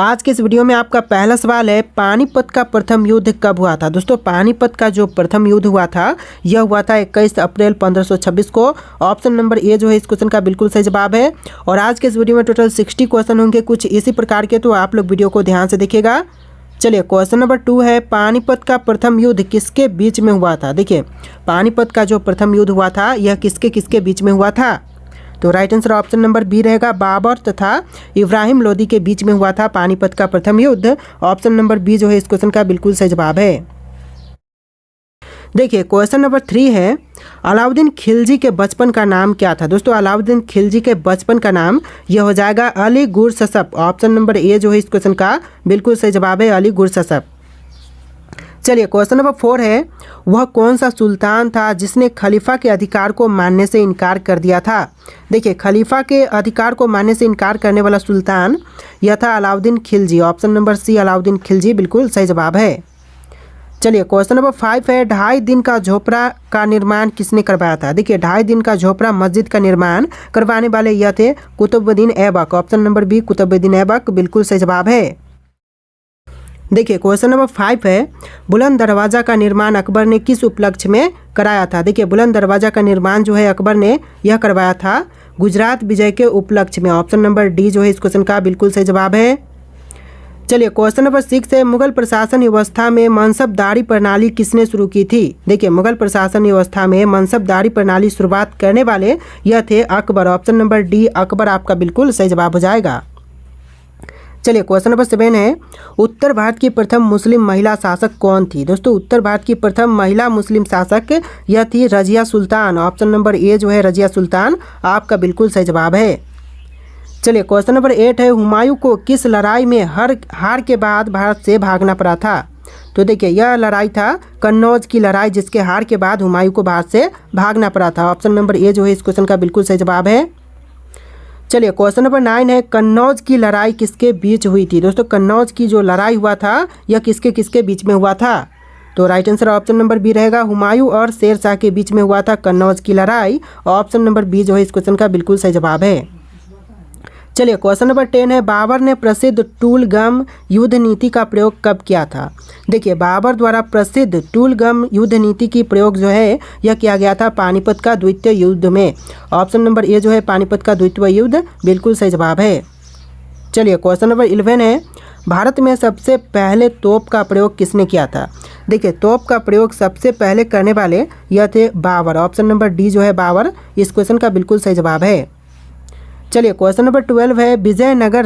आज के इस वीडियो में आपका पहला सवाल है, पानीपत का प्रथम युद्ध कब हुआ था। दोस्तों पानीपत का जो प्रथम युद्ध हुआ था यह हुआ था 21 अप्रैल 1526 को। ऑप्शन नंबर ए जो है इस क्वेश्चन का बिल्कुल सही जवाब है। और आज के इस वीडियो में टोटल 60 क्वेश्चन होंगे कुछ इसी प्रकार के, तो आप लोग वीडियो को ध्यान से देखिएगा। चलिए क्वेश्चन नंबर 2 है, पानीपत का प्रथम युद्ध किसके बीच में हुआ था। देखिए पानीपत का जो प्रथम युद्ध हुआ था यह किसके किसके बीच में हुआ था। तो right answer option number B रहेगा, बाबर तथा इब्राहिम लोदी के बीच में हुआ था पानीपत का प्रथम युद्ध। ऑप्शन नंबर बी जो है इस क्वेश्चन का बिल्कुल सही जवाब है। देखिए क्वेश्चन नंबर 3 है, अलाउद्दीन खिलजी के बचपन का नाम क्या था। दोस्तों अलाउद्दीन खिलजी के बचपन का नाम यह हो जाएगा अली गुरससप। ऑप्शन नंबर ए जो है इस क्वेश्चन का बिल्कुल सही जवाब है, अली गुरससप। चलिए क्वेश्चन नंबर 4 है, वह कौन सा सुल्तान था जिसने खलीफा के अधिकार को मानने से इनकार कर दिया था। देखिए खलीफा के अधिकार को मानने से इनकार करने वाला सुल्तान यह था Alauddin Khilji. Option number C Alauddin Khilji बिल्कुल सही जवाब है। चलिए क्वेश्चन नंबर 5 है, 2.5 दिन का झोपड़ा का निर्माण किसने करवाया था। देखिए 2.5 दिन का झोपड़ा मस्जिद का निर्माण करवाने वाले यह थे Qutubuddin Aibak. Option number B Qutubuddin Aibak बिल्कुल सही जवाब है। देखिए क्वेश्चन नंबर 5 है, बुलंद दरवाज़ा का निर्माण अकबर ने किस उपलक्ष्य में कराया था। देखिए बुलंद दरवाज़ा का निर्माण जो है अकबर ने यह करवाया था गुजरात विजय के उपलक्ष्य में। ऑप्शन नंबर डी जो है इस क्वेश्चन का बिल्कुल सही जवाब है। चलिए क्वेश्चन नंबर 6 है, मुगल प्रशासन व्यवस्था में मनसबदारी प्रणाली किसने शुरू की थी। देखिए मुगल प्रशासन व्यवस्था में मनसबदारी प्रणाली शुरुआत करने वाले यह थे Akbar. Option number D Akbar आपका बिल्कुल सही जवाब हो जाएगा। चलिए क्वेश्चन नंबर 7 है, उत्तर भारत की प्रथम मुस्लिम महिला शासक कौन थी। दोस्तों उत्तर भारत की प्रथम महिला मुस्लिम शासक यह थी Razia Sultan. Option number A जो है रजिया सुल्तान आपका बिल्कुल सही जवाब है। चलिए क्वेश्चन नंबर 8 है, हुमायूं को किस लड़ाई में हार के बाद भारत से भागना पड़ा था। तो देखिए यह लड़ाई था कन्नौज की लड़ाई, जिसके हार के बाद हुमायूं को भारत से भागना पड़ा था। ऑप्शन नंबर ए जो है इस क्वेश्चन का बिल्कुल सही जवाब है। चलिए क्वेश्चन नंबर 9 है, कन्नौज की लड़ाई किसके बीच हुई थी। दोस्तों कन्नौज की जो लड़ाई हुआ था यह किसके किसके बीच में हुआ था। तो right answer option number B रहेगा, हुमायूं और शेर शाह के बीच में हुआ था कन्नौज की लड़ाई। ऑप्शन नंबर बी जो है इस क्वेश्चन का बिल्कुल सही जवाब है। चलिए क्वेश्चन नंबर 10 है, बाबर ने प्रसिद्ध टूलगम युद्ध नीति का प्रयोग कब किया था। देखिए बाबर द्वारा प्रसिद्ध टूलगम युद्ध नीति की प्रयोग जो है यह किया गया था पानीपत का द्वितीय युद्ध में। ऑप्शन नंबर ए जो है पानीपत का द्वितीय युद्ध बिल्कुल सही जवाब है। चलिए क्वेश्चन नंबर 11 है, भारत में सबसे पहले तोप का प्रयोग किसने किया था। देखिए तोप का प्रयोग सबसे पहले करने वाले यह थे बाबर। ऑप्शन नंबर डी जो है बाबर इस क्वेश्चन का बिल्कुल सही जवाब है। चलिए क्वेश्चन नंबर 12 है, विजयनगर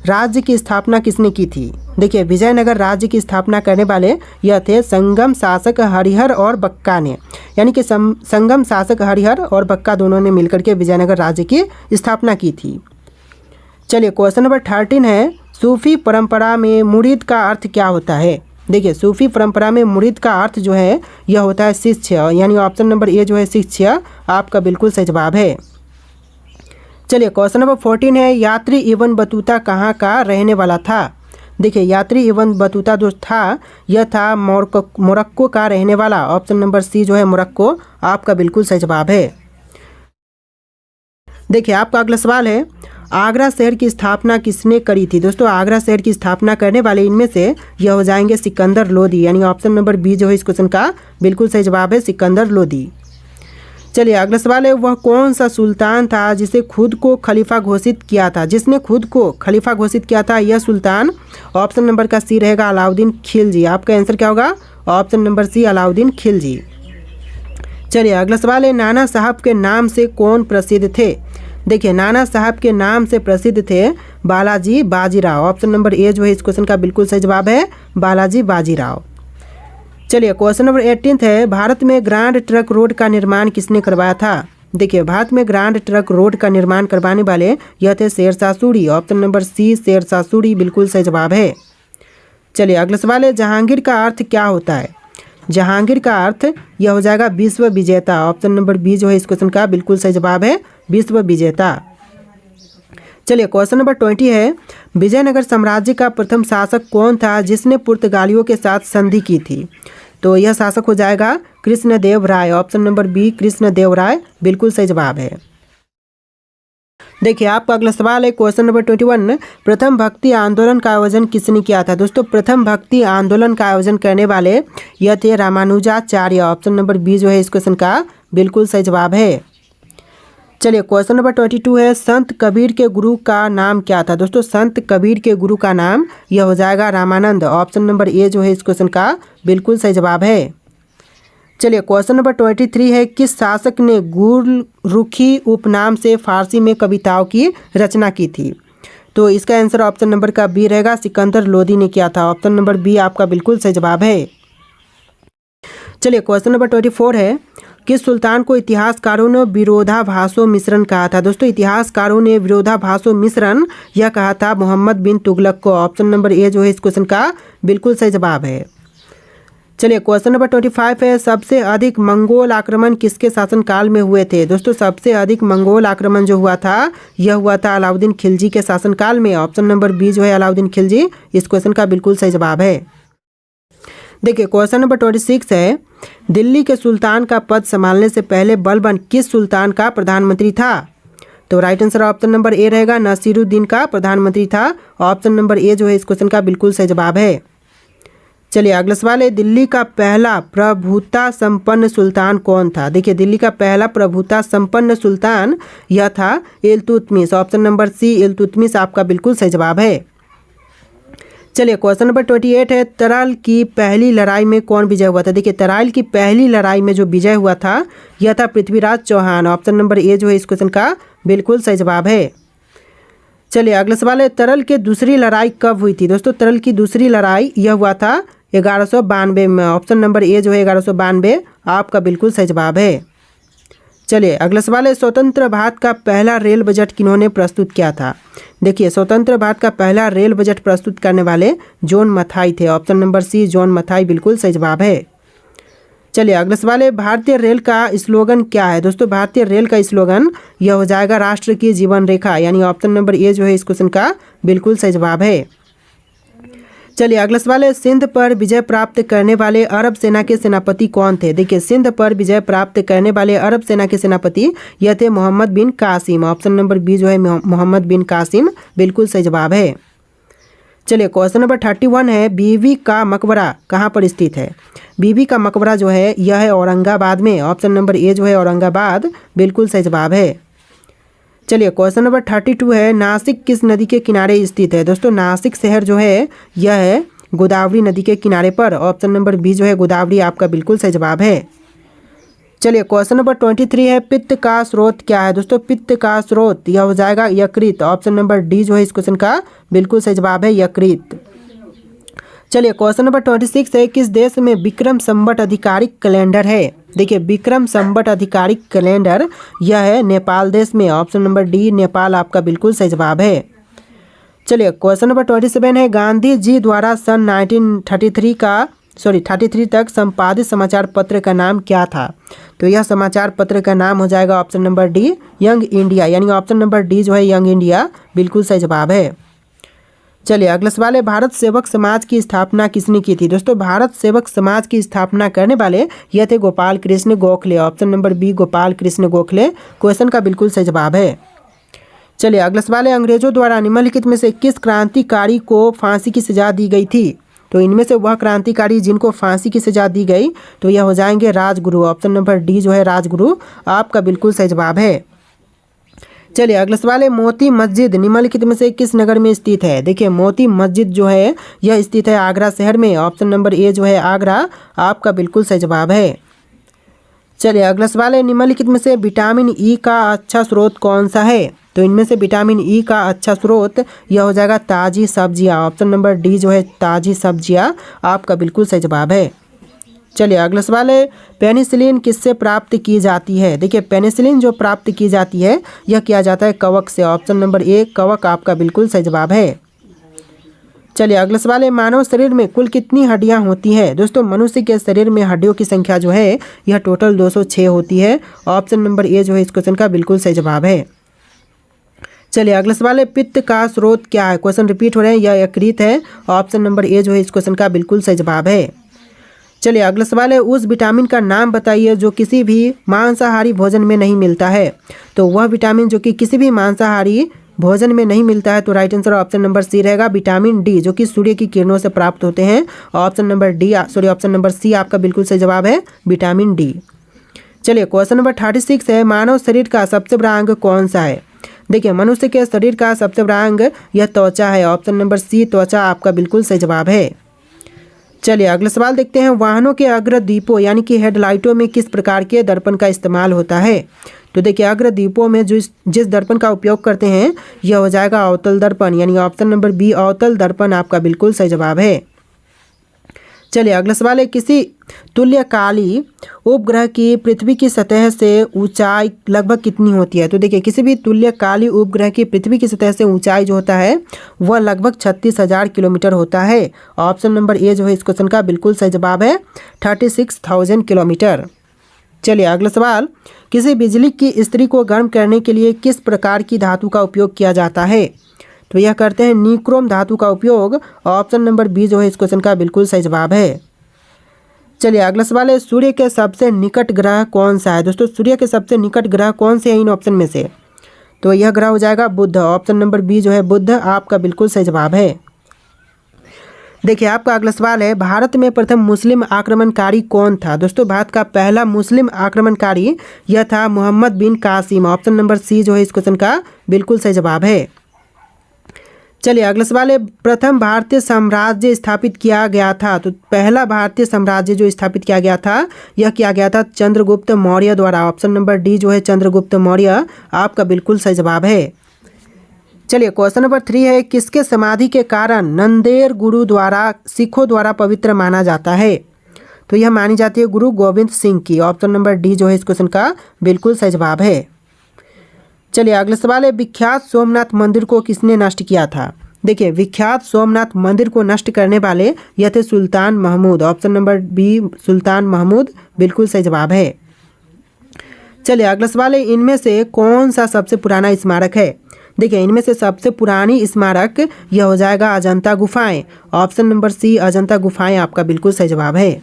राज्य की स्थापना किसने की थी। देखिए विजयनगर राज्य की स्थापना करने वाले यह थे संगम शासक हरिहर और बक्का ने, यानी कि संगम शासक हरिहर और बक्का दोनों ने मिलकर के विजयनगर राज्य की स्थापना की थी। चलिए क्वेश्चन नंबर 13 है, सूफी परंपरा में मुरीद का अर्थ क्या होता है। देखिए सूफी परंपरा में मुरीद का अर्थ जो है यह होता है शिष्य, यानी ऑप्शन नंबर ए जो है शिष्य आपका बिल्कुल सही जवाब है। चलिए क्वेश्चन नंबर 14 है, यात्री इब्न बतूता कहाँ का रहने वाला था। देखिए यात्री इब्न बतूता जो था यह था मोरक्को का रहने वाला। ऑप्शन नंबर सी जो है मोरक्को आपका बिल्कुल सही जवाब है। देखिए आपका अगला सवाल है, आगरा शहर की स्थापना किसने करी थी। दोस्तों आगरा शहर की स्थापना करने वाले इनमें से यह हो जाएंगे सिकंदर लोदी, यानी ऑप्शन नंबर बी जो है इस क्वेश्चन का बिल्कुल सही जवाब है, सिकंदर लोदी। चलिए अगला सवाल है, वह कौन सा सुल्तान था जिसे खुद को खलीफा घोषित किया था। जिसने खुद को खलीफा घोषित किया था यह सुल्तान ऑप्शन नंबर का सी रहेगा अलाउद्दीन खिलजी। आपका आंसर क्या होगा, option number C Alauddin Khilji. चलिए अगला सवाल है, नाना साहब के नाम से कौन प्रसिद्ध थे। देखिए नाना साहब के नाम से प्रसिद्ध थे Balaji Bajirao. Option number A जो है इस क्वेश्चन का बिल्कुल सही जवाब है, बालाजी बाजीराव। चलिए क्वेश्चन नंबर 18 है, भारत में ग्रांड ट्रक रोड का निर्माण किसने करवाया था। देखिए भारत में ग्रांड ट्रक रोड का निर्माण करवाने वाले यह थे Shershah Suri. Option number C Shershah Suri बिल्कुल सही जवाब है। चलिए अगला सवाल है, जहांगीर का अर्थ क्या होता है। जहांगीर का अर्थ यह हो जाएगा विश्व विजेता। ऑप्शन नंबर बी जो है इस क्वेश्चन का बिल्कुल सही जवाब है, विश्व विजेता। चलिए क्वेश्चन नंबर 20 है, विजयनगर साम्राज्य का प्रथम शासक कौन था जिसने पुर्तगालियों के साथ संधि की थी। तो यह शासक हो जाएगा कृष्णदेव राय। ऑप्शन नंबर बी कृष्णदेव राय बिल्कुल सही जवाब है। देखिए आपका अगला सवाल है क्वेश्चन नंबर 21, प्रथम भक्ति आंदोलन का आयोजन किसने किया था। दोस्तों प्रथम भक्ति आंदोलन का आयोजन करने वाले यह थे रामानुजाचार्य। ऑप्शन नंबर बी जो है इस क्वेश्चन का बिल्कुल सही जवाब है। चलिए क्वेश्चन नंबर 22 है, संत कबीर के गुरु का नाम क्या था। दोस्तों संत कबीर के गुरु का नाम यह हो जाएगा रामानंद। ऑप्शन नंबर ए जो है इस क्वेश्चन का बिल्कुल सही जवाब है। चलिए क्वेश्चन नंबर 23 है, किस शासक ने गुलरुखी उपनाम से फारसी में कविताओं की रचना की थी। तो इसका आंसर ऑप्शन नंबर का बी रहेगा, सिकंदर लोदी ने किया था। ऑप्शन नंबर बी आपका बिल्कुल सही जवाब है। चलिए क्वेश्चन नंबर 24 है, किस सुल्तान को इतिहासकारों ने विरोधाभासों मिश्रण कहा था। दोस्तों इतिहासकारों ने विरोधाभासों मिश्रण यह कहा था मोहम्मद बिन तुगलक को। ऑप्शन नंबर ए जो है इस क्वेश्चन का बिल्कुल सही जवाब है। चलिए क्वेश्चन नंबर 25 है, सबसे अधिक मंगोल आक्रमण किसके शासनकाल में हुए थे। दोस्तों सबसे अधिक मंगोल आक्रमण जो हुआ था यह हुआ था अलाउद्दीन खिलजी के शासनकाल में। ऑप्शन नंबर बी जो है अलाउद्दीन खिलजी इस क्वेश्चन का बिल्कुल सही जवाब है। देखिए क्वेश्चन नंबर 26 है, दिल्ली के सुल्तान का पद संभालने से पहले बलबन किस सुल्तान का प्रधानमंत्री था। तो राइट आंसर ऑप्शन नंबर ए रहेगा, नसीरुद्दीन का प्रधानमंत्री था। ऑप्शन नंबर ए जो है इस क्वेश्चन का बिल्कुल सही जवाब है। चलिए अगला सवाल है, दिल्ली का पहला प्रभुता संपन्न सुल्तान कौन था। देखिए दिल्ली का पहला प्रभुता संपन्न सुल्तान यह था Iltutmish. Option number C Iltutmish आपका बिल्कुल सही जवाब है। चलिए क्वेश्चन नंबर 28 है, तराल की पहली लड़ाई में कौन विजय हुआ था। देखिए तराल की पहली लड़ाई में जो विजय हुआ था यह था Prithviraj Chauhan. Option number A जो है इस क्वेश्चन का बिल्कुल सही जवाब है। चलिए अगला सवाल है, तरल की दूसरी लड़ाई कब हुई थी। दोस्तों तरल की दूसरी लड़ाई यह हुआ था 1192 में। ऑप्शन नंबर ए जो है 1192 आपका बिल्कुल सही जवाब है। चलिए अगला सवाल है, स्वतंत्र भारत का पहला रेल बजट किन्होंने प्रस्तुत किया था। देखिए स्वतंत्र भारत का पहला रेल बजट प्रस्तुत करने वाले जॉन मथाई थे। Option number C John Mathai बिल्कुल सही जवाब है। चलिए अगला सवाल है, भारतीय रेल का स्लोगन क्या है। दोस्तों भारतीय रेल का स्लोगन यह हो जाएगा राष्ट्र की जीवन रेखा, यानी ऑप्शन नंबर ए जो है इस क्वेश्चन का बिल्कुल सही जवाब है। चलिए अगला सवाल है, सिंध पर विजय प्राप्त करने वाले अरब सेना के सेनापति कौन थे। देखिए सिंध पर विजय प्राप्त करने वाले अरब सेना के सेनापति यह थे मोहम्मद बिन कासिम। ऑप्शन नंबर बी जो है मोहम्मद बिन कासिम बिल्कुल सही जवाब है। चलिए क्वेश्चन नंबर 31 है, बीवी का मकबरा कहाँ पर स्थित है। बीवी का मकबरा जो है यह है औरंगाबाद में। ऑप्शन नंबर ए जो है औरंगाबाद बिल्कुल सही जवाब है। चलिए क्वेश्चन नंबर 32 है, नासिक किस नदी के किनारे स्थित है। दोस्तों नासिक शहर जो है यह है गोदावरी नदी के किनारे पर। ऑप्शन नंबर बी जो है गोदावरी आपका बिल्कुल सही जवाब है। चलिए क्वेश्चन नंबर 23 है, पित्त का स्रोत क्या है। दोस्तों पित्त का स्रोत यह हो जाएगा यकृत। ऑप्शन नंबर डी जो है इस क्वेश्चन का बिल्कुल सही जवाब है यकृत। चलिए क्वेश्चन नंबर 26 है, किस देश में विक्रम संवत आधिकारिक कैलेंडर है। देखिए विक्रम संवत आधिकारिक कैलेंडर यह है नेपाल देश में। ऑप्शन नंबर डी नेपाल आपका बिल्कुल सही जवाब है। चलिए क्वेश्चन नंबर 27 है, गांधी जी द्वारा सन 1933 तक संपादित समाचार पत्र का नाम क्या था। तो यह समाचार पत्र का नाम हो जाएगा option number D young India, यानी ऑप्शन नंबर डी जो है यंग इंडिया बिल्कुल सही जवाब है। चलिए अगला सवाल है, भारत सेवक समाज की स्थापना किसने की थी। दोस्तों भारत सेवक समाज की स्थापना करने वाले यह थे Gopal Krishna Gokhale. Option number B Gopal Krishna Gokhale question का बिल्कुल सही जवाब है। चलिए अगला सवाल है, अंग्रेजों द्वारा निम्नलिखित में से किस क्रांतिकारी को फांसी की सजा दी गई थी। तो इनमें से वह क्रांतिकारी जिनको फांसी की सजा दी गई तो यह हो जाएंगे राजगुरु। ऑप्शन नंबर डी जो है राजगुरु आपका बिल्कुल सही जवाब है। चलिए अगला सवाल है, मोती मस्जिद निम्नलिखित में से किस नगर में स्थित है। देखिए मोती मस्जिद जो है यह स्थित है आगरा शहर में। ऑप्शन नंबर ए जो है आगरा आपका बिल्कुल सही जवाब है। चलिए अगला सवाल है, निम्नलिखित में से विटामिन ई का अच्छा स्रोत कौन सा है। तो इनमें से विटामिन ई का अच्छा स्रोत यह हो जाएगा ताज़ी सब्जियां। ऑप्शन नंबर डी जो है ताज़ी सब्जियां आपका बिल्कुल सही जवाब है। चलिए अगला सवाल है, पेनिसिलिन किससे प्राप्त की जाती है। देखिए पेनिसिलिन जो प्राप्त की जाती है यह किया जाता है कवक से। ऑप्शन नंबर ए कवक आपका बिल्कुल सही जवाब है। चलिए अगला सवाल है, मानव शरीर में कुल कितनी हड्डियां होती है। दोस्तों मनुष्य के शरीर में हड्डियों की संख्या जो है यह टोटल 206 होती है। ऑप्शन नंबर ए जो है इस क्वेश्चन का बिल्कुल सही जवाब है। चलिए अगला सवाल है, पित्त का स्रोत क्या है। क्वेश्चन रिपीट हो रहे हैं, यह यकृत है। ऑप्शन नंबर ए जो है इस क्वेश्चन का बिल्कुल सही जवाब है। चलिए अगला सवाल है, उस विटामिन का नाम बताइए जो किसी भी मांसाहारी भोजन में नहीं मिलता है। तो वह विटामिन जो कि किसी भी मांसाहारी भोजन में नहीं मिलता है, तो right answer option number C रहेगा, विटामिन डी, जो कि सूर्य की किरणों से प्राप्त होते हैं। ऑप्शन नंबर सी आपका बिल्कुल सही जवाब है, विटामिन डी। चलिए क्वेश्चन नंबर 36 है, मानव शरीर का सबसे बड़ा अंग कौन सा है। देखिए मनुष्य के शरीर का सबसे बड़ा अंग यह त्वचा है। ऑप्शन नंबर सी त्वचा आपका बिल्कुल सही जवाब है। चलिए अगला सवाल देखते हैं, वाहनों के अग्रदीपों यानी कि हेडलाइटों में किस प्रकार के दर्पण का इस्तेमाल होता है। तो देखिए अग्रदीपों में जिस दर्पण का उपयोग करते हैं यह हो जाएगा अवतल दर्पण, यानी ऑप्शन नंबर बी अवतल दर्पण आपका बिल्कुल सही जवाब है। चलिए अगला सवाल है, किसी तुल्यकाली उपग्रह की पृथ्वी की सतह से ऊंचाई लगभग कितनी होती है। तो देखिए किसी भी तुल्यकाली उपग्रह की पृथ्वी की सतह से ऊंचाई जो होता है वह लगभग 36,000 किलोमीटर होता है। ऑप्शन नंबर ए जो है इस क्वेश्चन का बिल्कुल सही जवाब है, 36,000 किलोमीटर। चलिए अगला सवाल, किसी बिजली की इस्त्री को गर्म करने के लिए किस प्रकार की धातु का उपयोग किया जाता है। तो यह करते हैं निक्रोम धातु का उपयोग। ऑप्शन नंबर बी जो है इस क्वेश्चन का बिल्कुल सही जवाब है। चलिए अगला सवाल है, सूर्य के सबसे निकट ग्रह कौन सा है। दोस्तों सूर्य के सबसे निकट ग्रह कौन से हैं इन ऑप्शन में से। तो यह ग्रह हो जाएगा बुध। ऑप्शन नंबर बी जो है बुध आपका बिल्कुल सही जवाब है। देखिए आपका अगला सवाल है, भारत में प्रथम मुस्लिम आक्रमणकारी कौन था। दोस्तों भारत का पहला मुस्लिम आक्रमणकारी यह था मोहम्मद बिन कासिम। ऑप्शन नंबर सी जो है इस क्वेश्चन का बिल्कुल सही जवाब है। चलिए अगला सवाल है, प्रथम भारतीय साम्राज्य स्थापित किया गया था। तो पहला भारतीय साम्राज्य जो स्थापित किया गया था यह किया गया था चंद्रगुप्त मौर्य द्वारा। ऑप्शन नंबर डी जो है चंद्रगुप्त मौर्य आपका बिल्कुल सही जवाब है। चलिए क्वेश्चन नंबर 3 है, किसके समाधि के कारण नंदेड़ गुरुद्वारा सिखों द्वारा पवित्र माना जाता है। तो यह मानी जाती है गुरु गोविंद सिंह की। ऑप्शन नंबर डी जो है इस क्वेश्चन का बिल्कुल सही जवाब है। चलिए अगला सवाल है, विख्यात सोमनाथ मंदिर को किसने नष्ट किया था। देखिए विख्यात सोमनाथ मंदिर को नष्ट करने वाले यह थे सुल्तान महमूद। ऑप्शन नंबर बी सुल्तान महमूद बिल्कुल सही जवाब है। चलिए अगला सवाल है, इनमें से कौन सा सबसे पुराना स्मारक है। देखिए इनमें से सबसे पुरानी स्मारक यह हो जाएगा अजंता गुफाएं। ऑप्शन नंबर सी अजंता गुफाएं आपका बिल्कुल सही जवाब है।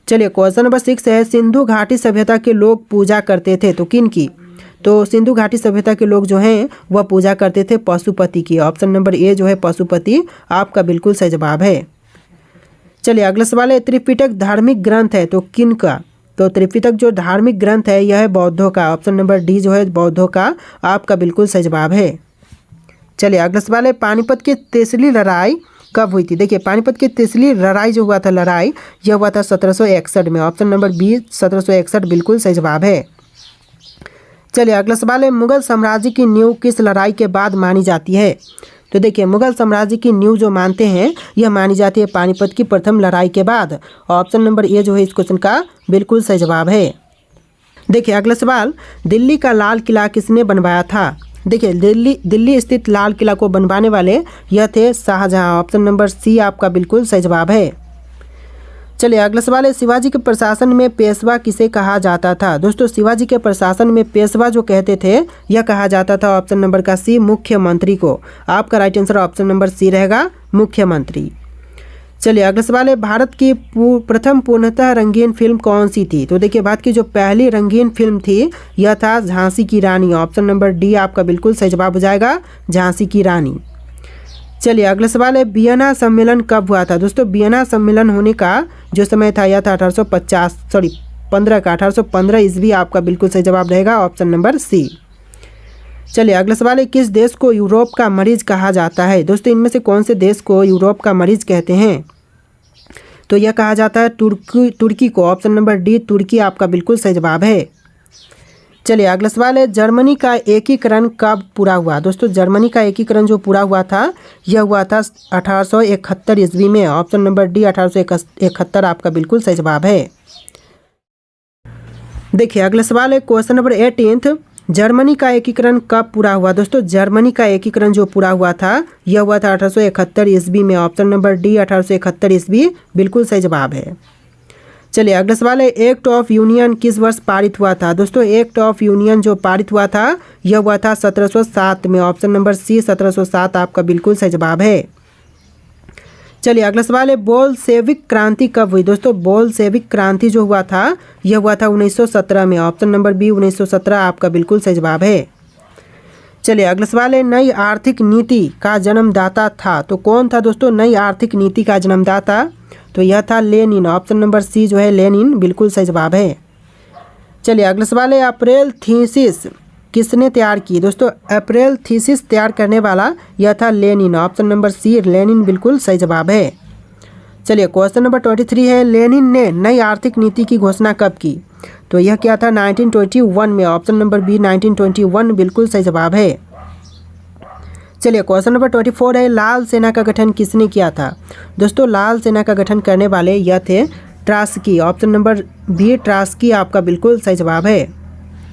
चलिए क्वेश्चन नंबर 6 है, सिंधु घाटी सभ्यता के लोग पूजा करते थे तो किन की। तो सिंधु घाटी सभ्यता के लोग जो हैं वह पूजा करते थे पशुपति की। ऑप्शन नंबर ए जो है पशुपति आपका बिल्कुल सही जवाब है। चलिए अगला सवाल है, त्रिपिटक धार्मिक ग्रंथ है तो किन का। तो त्रिपिटक जो धार्मिक ग्रंथ है यह है बौद्धों का। ऑप्शन नंबर डी जो है बौद्धों का आपका बिल्कुल सही जवाब है। चलिए अगला सवाल है, पानीपत की तीसरी लड़ाई कब हुई थी। देखिए पानीपत की तीसरी लड़ाई जो हुआ था लड़ाई यह हुआ था 1761 में। ऑप्शन नंबर बी 1761 बिल्कुल सही जवाब है। चलिए अगला सवाल है, मुगल साम्राज्य की नींव किस लड़ाई के बाद मानी जाती है। तो देखिए मुगल साम्राज्य की नींव जो मानते हैं यह मानी जाती है पानीपत की प्रथम लड़ाई के बाद। ऑप्शन नंबर ए जो है इस क्वेश्चन का बिल्कुल सही जवाब है। देखिए अगला सवाल, दिल्ली का लाल किला किसने बनवाया था। देखिए दिल्ली स्थित लाल किला को बनवाने वाले यह थे शाहजहां। ऑप्शन नंबर सी आपका बिल्कुल सही जवाब है। चलिए अगला सवाल है, शिवाजी के प्रशासन में पेशवा किसे कहा जाता था। दोस्तों शिवाजी के प्रशासन में पेशवा जो कहते थे यह कहा जाता था ऑप्शन नंबर का सी मुख्यमंत्री को। आपका right answer option number C रहेगा मुख्यमंत्री। चलिए अगला सवाल है, भारत की प्रथम पूर्णतः रंगीन फिल्म कौन सी थी। तो देखिए भारत की जो पहली रंगीन फिल्म थी यह था झांसी की रानी। ऑप्शन नंबर डी आपका बिल्कुल सही जवाब हो जाएगा झांसी की रानी। चलिए अगला सवाल है, वियना सम्मेलन कब हुआ था। दोस्तों वियना सम्मेलन होने का जो समय था यह था 1815 ईस्वी आपका बिल्कुल सही जवाब रहेगा ऑप्शन नंबर सी। चलिए अगला सवाल है, किस देश को यूरोप का मरीज कहा जाता है। दोस्तों इनमें से कौन से देश को यूरोप का मरीज कहते हैं। तो यह कहा जाता है तुर्की को। ऑप्शन नंबर डी तुर्की आपका बिल्कुल सही जवाब है। चलिए अगला सवाल है, जर्मनी का एकीकरण कब पूरा हुआ। दोस्तों जर्मनी का एकीकरण जो पूरा हुआ था यह हुआ था 1871 ईस्वी में। ऑप्शन नंबर डी 1871 आपका बिल्कुल सही जवाब है। देखिए अगला सवाल है, क्वेश्चन नंबर 18, जर्मनी का एकीकरण कब पूरा हुआ। दोस्तों जर्मनी का एकीकरण जो पूरा हुआ था यह हुआ था 1871 ईस्वी में। ऑप्शन नंबर डी 1871 ईस्वी बिल्कुल सही जवाब है। चलिए अगला सवाल है, एक्ट ऑफ यूनियन किस वर्ष पारित हुआ था। दोस्तों एक्ट ऑफ यूनियन जो पारित हुआ था यह हुआ था 1707 में। ऑप्शन नंबर सी 1707 आपका बिल्कुल सही जवाब है। चलिए अगला सवाल है, बोल्शेविक क्रांति कब हुई? दोस्तों बोल्शेविक क्रांति जो हुआ था यह हुआ था 1917 में। ऑप्शन नंबर बी 1917 आपका बिल्कुल सही जवाब है। चलिए अगला सवाल है, नई आर्थिक नीति का जन्मदाता था? तो कौन था दोस्तों नई आर्थिक नीति का जन्मदाता? तो यह था लेनिन। ऑप्शन नंबर सी जो है लेनिन बिल्कुल सही जवाब है। चलिए अगला सवाल है, अप्रैल थीसिस किसने तैयार की? दोस्तों अप्रैल थीसिस तैयार करने वाला यह था Lenin. Option number C Lenin बिल्कुल सही जवाब है। चलिए क्वेश्चन नंबर 23 है, लेनिन ने नई आर्थिक नीति की घोषणा कब की? तो यह क्या था 1921 में। ऑप्शन नंबर बी 1921 बिल्कुल सही जवाब है। चलिए क्वेश्चन नंबर 24 है, लाल सेना का गठन किसने किया था? दोस्तों लाल सेना का गठन करने वाले यह थे ट्रास्की। ऑप्शन नंबर बी ट्रास्की आपका बिल्कुल सही जवाब है।